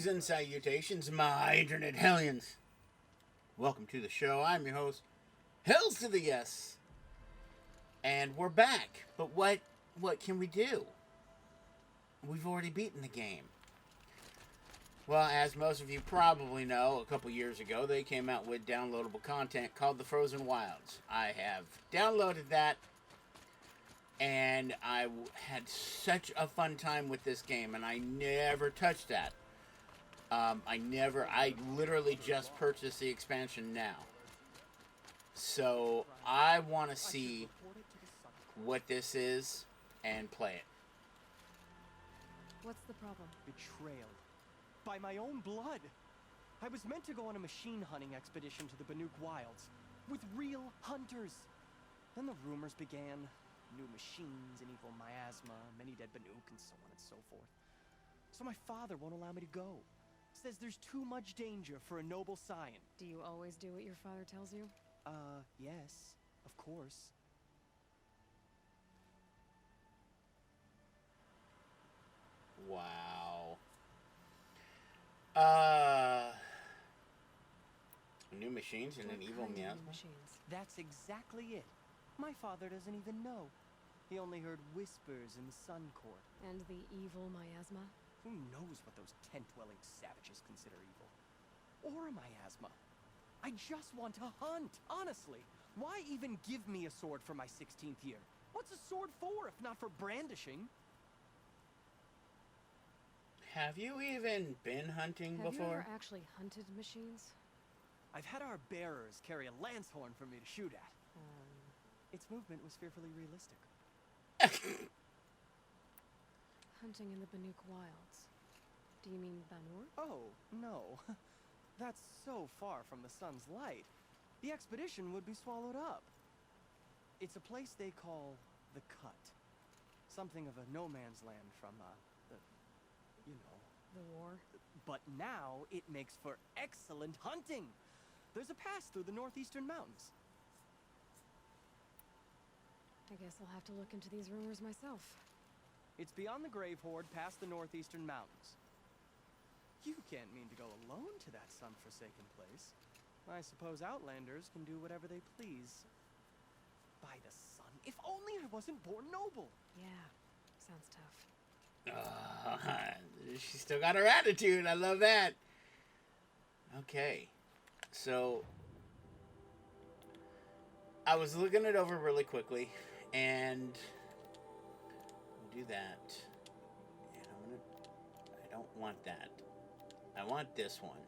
Greetings and salutations, my internet hellions. Welcome to the show. I'm your host, Hells to the Yes. And we're back. But what can we do? We've already beaten the game. Well, as most of you probably know, a couple years ago, they came out with downloadable content called The Frozen Wilds. I have downloaded that, and I had such a fun time with this game, and I never touched that. I literally just purchased the expansion now. So, I want to see what this is and play it. What's the problem? Betrayal. By my own blood. I was meant to go on a machine hunting expedition to the Banuk Wilds with real hunters. Then the rumors began. New machines, an evil miasma, many dead Banuk, and so on and so forth. So my father won't allow me to go. Says there's too much danger for a noble scion. Do you always do what your father tells you? Yes, of course. Wow. New machines and an evil miasma. Machines. That's exactly it. My father doesn't even know. He only heard whispers in the Sun Court. And the evil miasma? Who knows what those tent-dwelling savages consider evil? Or a miasma. I just want to hunt, honestly. Why even give me a sword for my 16th year? What's a sword for if not for brandishing? Have you even been hunting Have before? you ever actually hunted machines? I've had our bearers carry a lance horn for me to shoot at. Its movement was fearfully realistic. Hunting in the Banuk Wilds. Do you mean Banur? Oh, no. That's so far from the sun's light. The expedition would be swallowed up. It's a place they call the Cut. Something of a no man's land from, The war? But now it makes for excellent hunting. There's a pass through the northeastern mountains. I guess I'll have to look into these rumors myself. It's beyond the Grave Horde, past the northeastern mountains. You can't mean to go alone to that sun-forsaken place. I suppose Outlanders can do whatever they please. By the sun, if only I wasn't born noble! Yeah, sounds tough. She still got her attitude. I love that. Okay. So, I was looking it over really quickly, and we'll do that. And I don't want that. I want this one.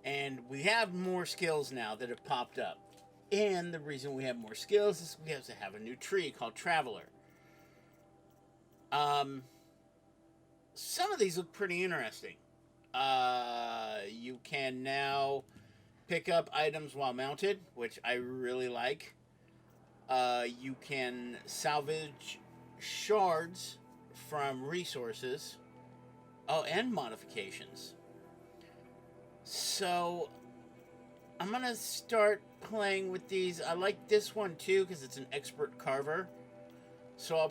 And we have more skills now that have popped up. And the reason we have more skills is we have to have a new tree called Traveler. Some of these look pretty interesting. You can now pick up items while mounted, which I really like. You can salvage shards from resources. Oh, and modifications. So, I'm going to start playing with these. I like this one too because it's an expert carver. So I'll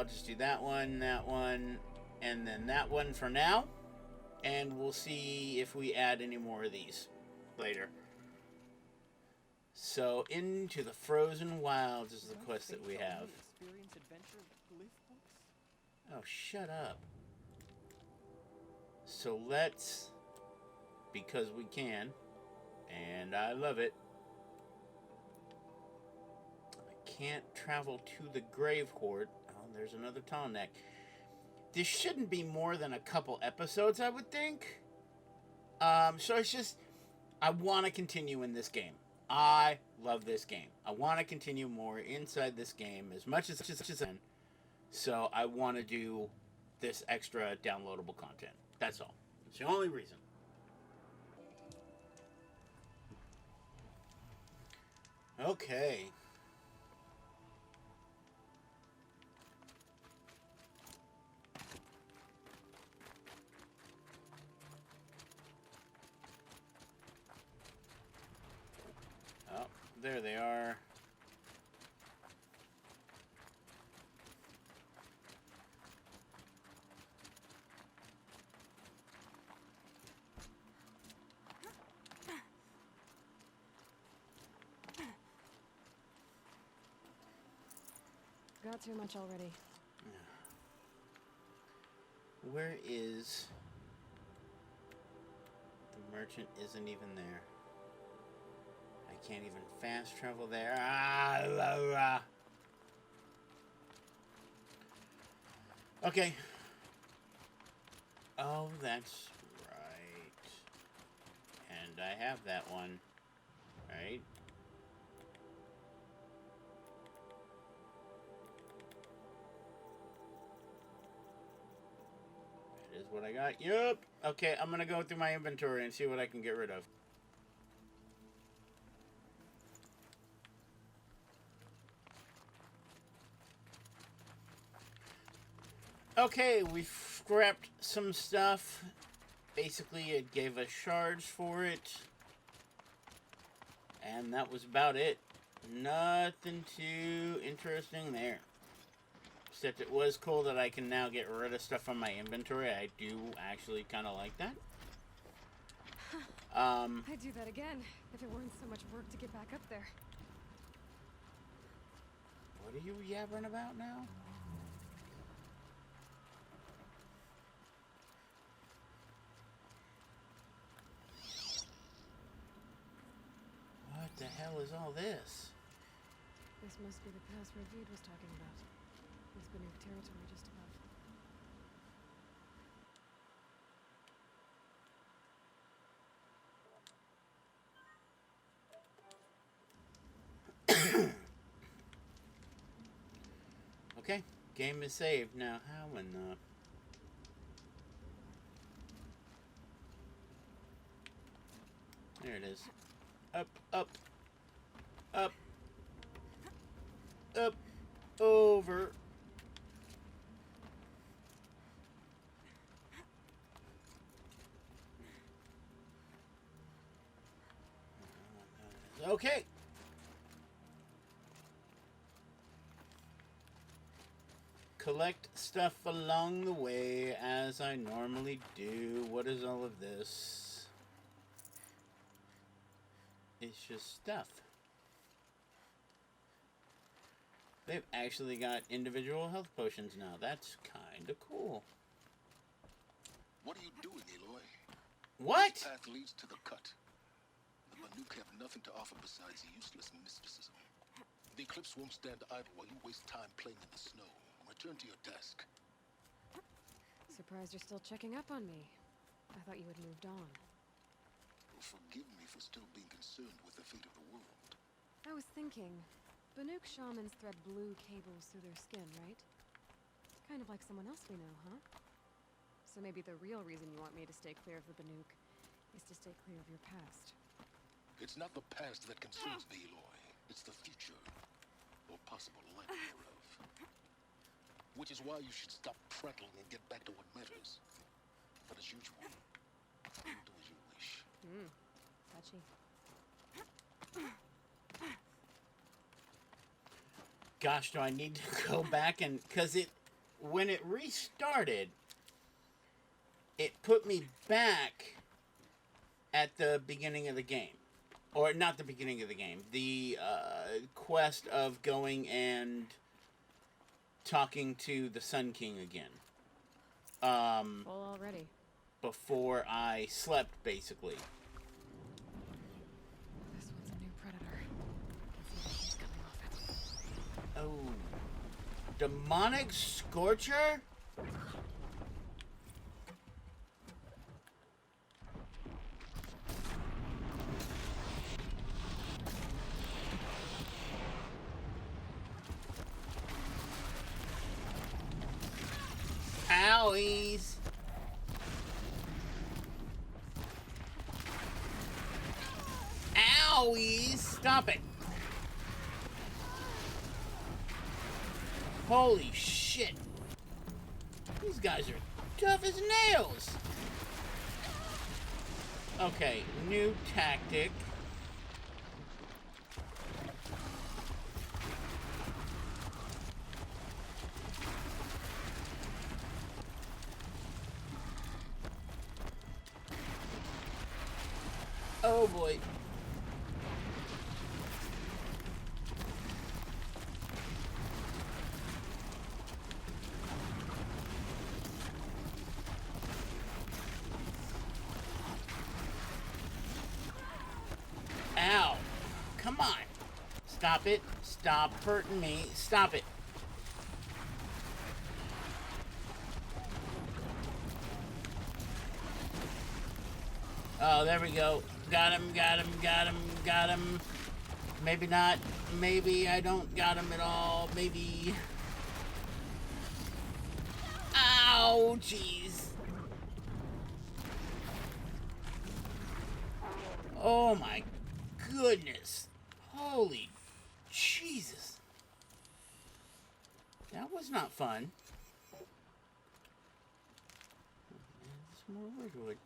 just do that one, and then that one for now. And we'll see if we add any more of these later. So, into the Frozen Wilds is the quest that we have. Oh, shut up. So let's, because we can, and I love it. I can't travel to the Grave Horde. Oh, there's another Tallneck. This shouldn't be more than a couple episodes, I would think. So it's just, I want to continue in this game. I love this game. I want to continue more inside this game as much as I can. So I want to do this extra downloadable content. That's all. It's the only reason. Okay. Oh, there they are. got too much already. Where is... The merchant isn't even there. I can't even fast travel there. Okay. Oh, that's right. And I have that one. Right? That is what I got. Yup. Okay, I'm gonna go through my inventory and see what I can get rid of. Okay, we scrapped some stuff. Basically, it gave us shards for it. And that was about it. Nothing too interesting there. Except it was cool that I can now get rid of stuff from my inventory. I do actually kind of like that. I'd do that again if it weren't so much work to get back up there. What are you yabbering about now? What the hell is all this? This must be the pass Ravid was talking about. It's Banuk territory just above. Okay, game is saved. Now, how in the... There it is. Up, up, up, up, over. Okay. Collect stuff along the way as I normally do. What is all of this? It's just stuff. They've actually got individual health potions now. That's kind of cool. What are you doing, Aloy? What? This path leads to the cut. The Banuk have nothing to offer besides useless mysticism. The Eclipse won't stand idle while you waste time playing in the snow. Return to your task. Surprised you're still checking up on me. I thought you had moved on. Well, forgive me for still being concerned with the fate of the world. I was thinking, Banuk shamans thread blue cables through their skin, right? It's kind of like someone else we know, huh? So maybe the real reason you want me to stay clear of the Banuk is to stay clear of your past. It's not the past that concerns me, Aloy. It's the future, or possible lack thereof. Which is why you should stop prattling and get back to what matters. But as usual, you do as you wish. Touchy. Gosh, do I need to go back and... Because when it restarted, it put me back at the beginning of the game. Or not the beginning of the game. The quest of going and talking to the Sun King again. Full already. Before I slept, basically. This one's a new predator. I can see the heat coming off it. Oh. Demonic Scorcher? Owies. Owies. Stop it. Holy shit. These guys are tough as nails. Okay, new tactic. Oh boy. Come on. Stop it. Stop hurting me. Stop it. Oh, there we go. Got him, got him, got him, got him. Maybe not. Maybe I don't got him at all. Maybe. Ow, jeez. Oh my goodness. Holy Jesus. That was not fun. Some more wood.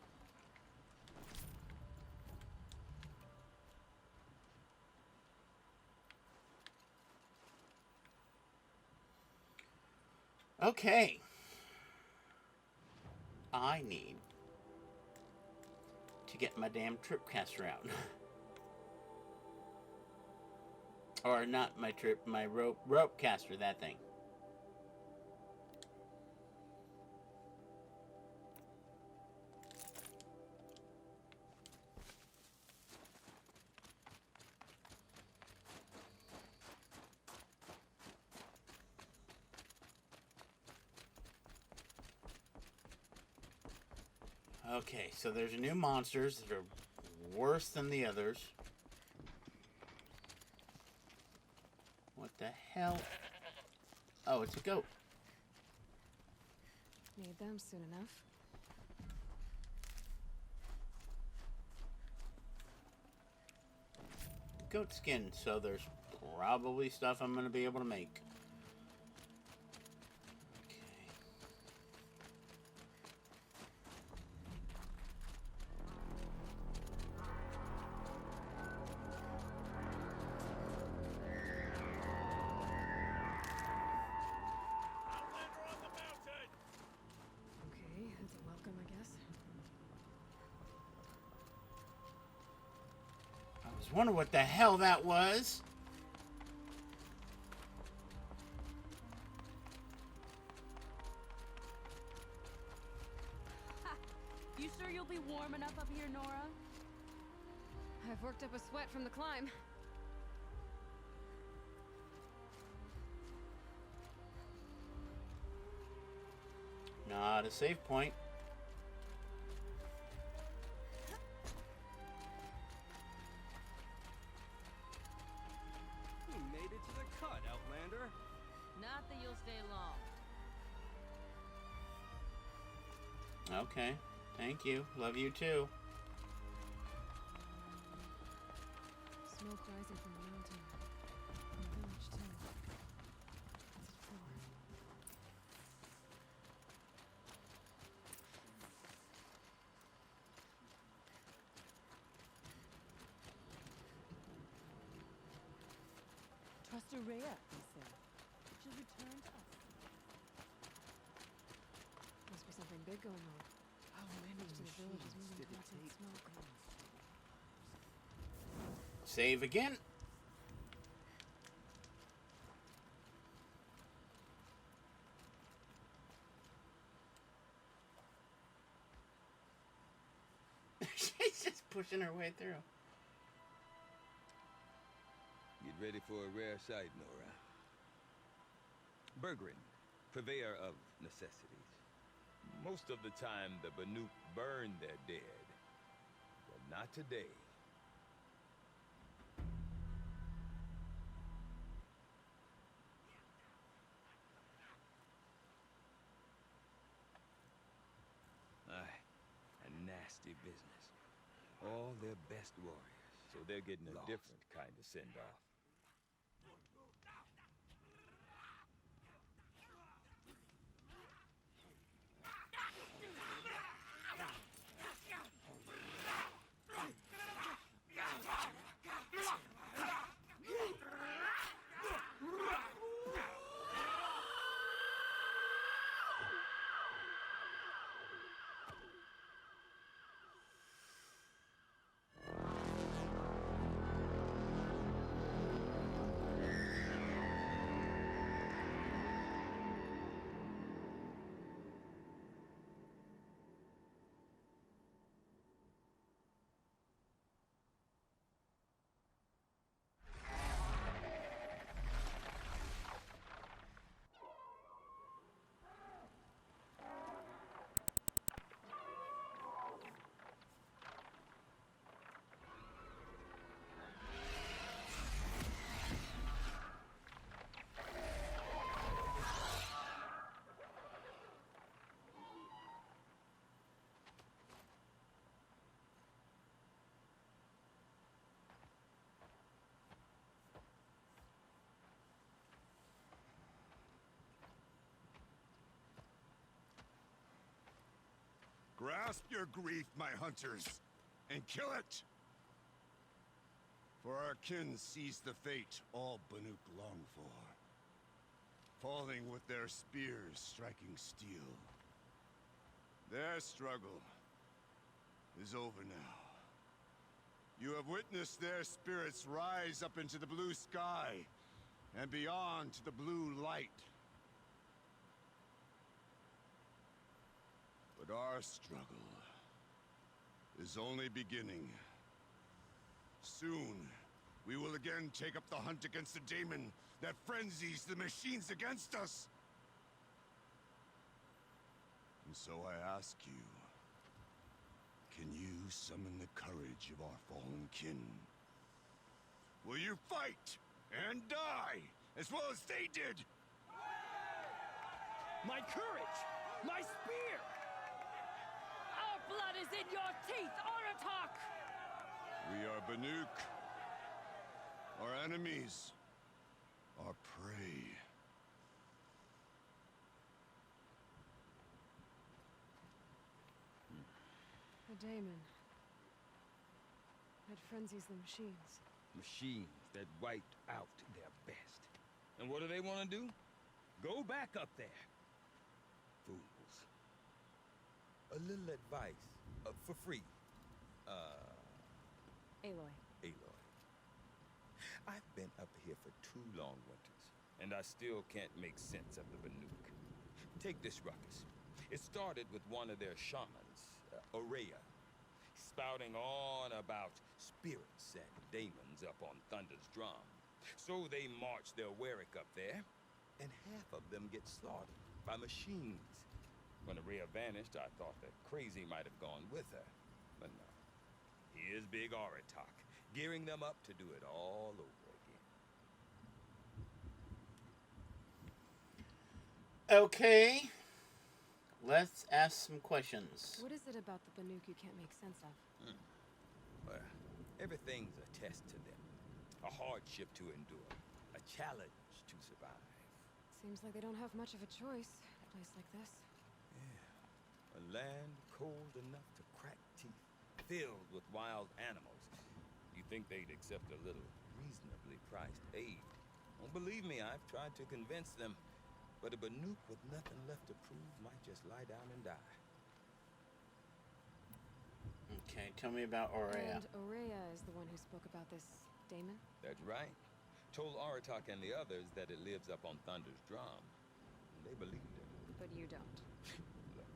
Okay. I need to get my damn tripcaster out. Or not my my rope caster, that thing. Okay, so there's new monsters that are worse than the others. What the hell? Oh, it's a goat. Need them soon enough. Goat skin, so there's probably stuff I'm going to be able to make. Wonder what the hell that was. You sure you'll be warm enough up here, Nora? I've worked up a sweat from the climb. Not a safe point. Not that you'll stay long. Okay. Thank you. Love you too. Smoke rising from the mountain. From the village too. What's it for? Trust Rhea, he said. She'll return to us. Must be something big going on. How many Most of the village is moving did it towards that take? smoke. Save again. She's just pushing her way through. Get ready for a rare sight, Nora. Bergrin, purveyor of necessities. Most of the time, the Banuk burn their dead. But not today. Aye, a nasty business. All their best warriors, so they're getting a different kind of send-off. Grasp your grief, my hunters, and kill it! For our kin sees the fate all Banuk long for. Falling with their spears striking steel. Their struggle is over now. You have witnessed their spirits rise up into the blue sky and beyond to the blue light. But our struggle is only beginning. Soon, we will again take up the hunt against the daemon that frenzies the machines against us. And so I ask you, can you summon the courage of our fallen kin? Will you fight and die as well as they did? My courage! My spear! Our blood is in your teeth, Oratok! We are Banuk. Our enemies are prey. A daemon. That frenzies the machines. Machines that wiped out their best. And what do they want to do? Go back up there. Fools. A little advice, for free. Aloy. Aloy. I've been up here for 2 long winters, and I still can't make sense of the Banuk. Take this ruckus. It started with one of their shamans, Aurea, spouting on about spirits and daemons up on Thunder's drum. So they march their Warwick up there, and half of them get slaughtered by machines. When Aurea vanished, I thought that Crazy might have gone with her, but no. Here's Big Oratok, gearing them up to do it all over again. Okay. Let's ask some questions. What is it about the Banuk you can't make sense of? Well, everything's a test to them. A hardship to endure. A challenge to survive. Seems like they don't have much of a choice in a place like this. Yeah. A land cold enough to crack teeth. Filled with wild animals. You think they'd accept a little reasonably priced aid. Don't believe me, I've tried to convince them. But a Banuk with nothing left to prove might just lie down and die. Okay, tell me about Aurea. And Aurea is the one who spoke about this daemon? That's right. Told Oratok and the others that it lives up on Thunder's drum. And they believed him. But you don't. Look,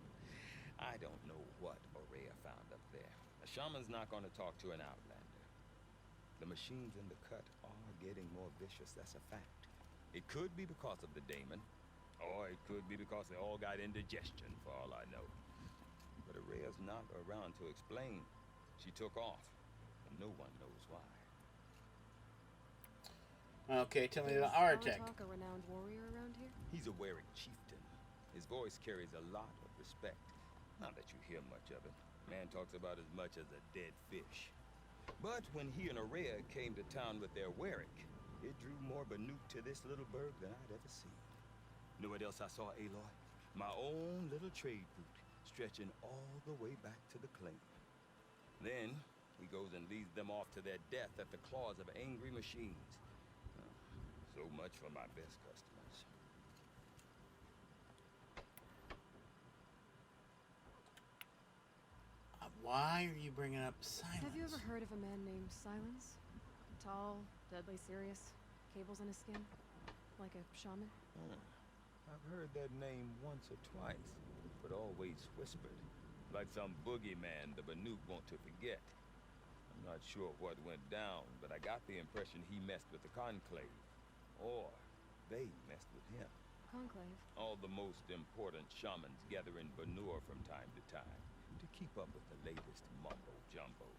I don't know what Aurea found up there. A shaman's not going to talk to an outlander. The machines in the cut are getting more vicious, that's a fact. It could be because of the daemon, or it could be because they all got indigestion, for all I know. But Aurea's not around to explain. She took off, and no one knows why. Okay, tell me Is about Aratek. Aratok a renowned warrior around here? He's a Warwick chieftain. His voice carries a lot of respect. Not that you hear much of it. Man talks about as much as a dead fish. But when he and Aurea came to town with their Warwick, it drew more Banuk to this little burg than I'd ever seen. Know what else I saw, Aloy? My own little trade route, stretching all the way back to the claim. Then, he goes and leads them off to their death at the claws of angry machines. So much for my best customers. Why are you bringing up Silence? Have you ever heard of a man named Silence? Tall, deadly serious, cables in his skin, like a shaman? I've heard that name once or twice, but always whispered, like some boogeyman the Banuk want to forget. I'm not sure what went down, but I got the impression he messed with the Conclave, or they messed with him. Conclave? All the most important shamans gather in Banur from time to time to keep up with the latest mumbo-jumbo.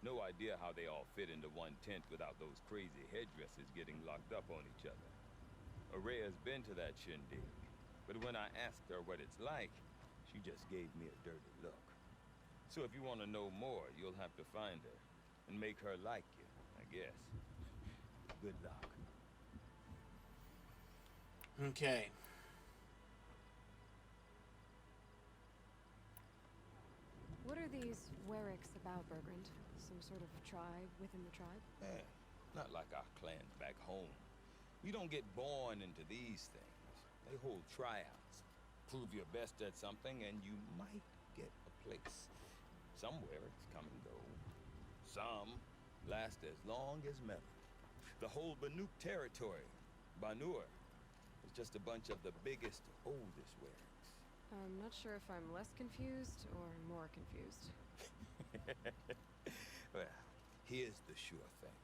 No idea how they all fit into one tent without those crazy headdresses getting locked up on each other. Aurea's been to that shindig, but when I asked her what it's like, she just gave me a dirty look. So if you want to know more, you'll have to find her and make her like you, I guess. Good luck. Okay. What are these Wericks about, Bergrand? Some sort of tribe within the tribe? Eh, not like our clans back home. You don't get born into these things. They hold tryouts. Prove your best at something and you might get a place. Some Wericks come and go. Some last as long as metal. The whole Banuk territory, Banur, is just a bunch of the biggest, oldest Wericks. I'm not sure if I'm less confused or more confused. Well, here's the sure thing.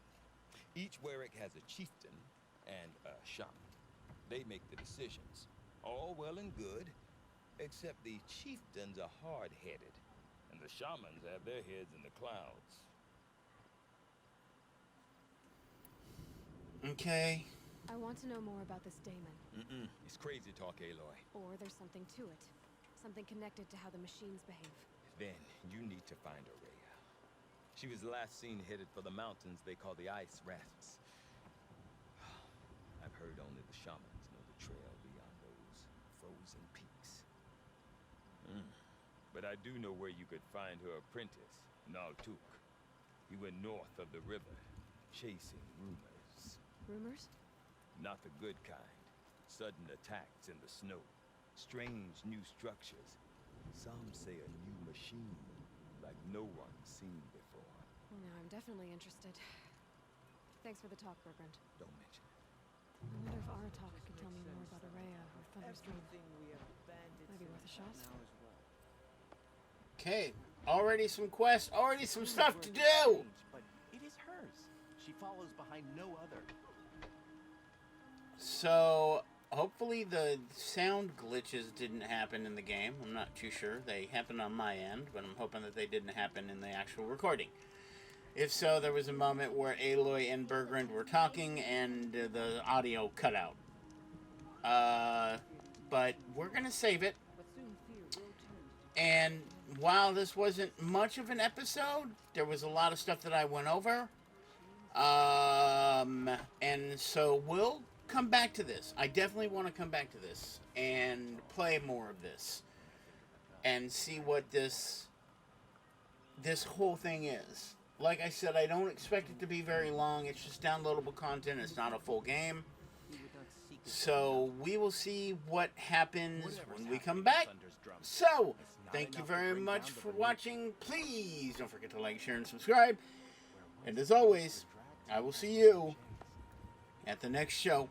Each Werick has a chieftain and a shaman. They make the decisions. All well and good, except the chieftains are hard-headed, and the shamans have their heads in the clouds. Okay. I want to know more about this daemon. It's crazy talk, Aloy. Or there's something to it. Something connected to how the machines behave. Then you need to find Araya. She was last seen headed for the mountains they call the Ice Rasps. I've heard only the shamans know the trail beyond those frozen peaks. But I do know where you could find her apprentice, Naltuk. He went north of the river, chasing rumors. Rumors? Not the good kind. Sudden attacks in the snow. Strange new structures. Some say a new machine, like no one's seen before. Well, now I'm definitely interested. Thanks for the talk, Bergrand. Don't mention it. I wonder if Aratak could tell me more about Araya or Thunderstream. Everything we have bandits Might be worth a shot. now as well. Okay. Already some quests, already some stuff to do! But it is hers. She follows behind no other. So, hopefully the sound glitches didn't happen in the game. I'm not too sure. They happened on my end, but I'm hoping that they didn't happen in the actual recording. If so, there was a moment where Aloy and Bergrand were talking and the audio cut out. But we're going to save it. And while this wasn't much of an episode, there was a lot of stuff that I went over. And so we'll come back to this. I definitely want to come back to this and play more of this and see what this whole thing is. Like I said, I don't expect it to be very long. It's just downloadable content. It's not a full game. So we will see what happens when we come back. So, thank you very much for watching. Please don't forget to like, share, and subscribe. And as always, I will see you at the next show.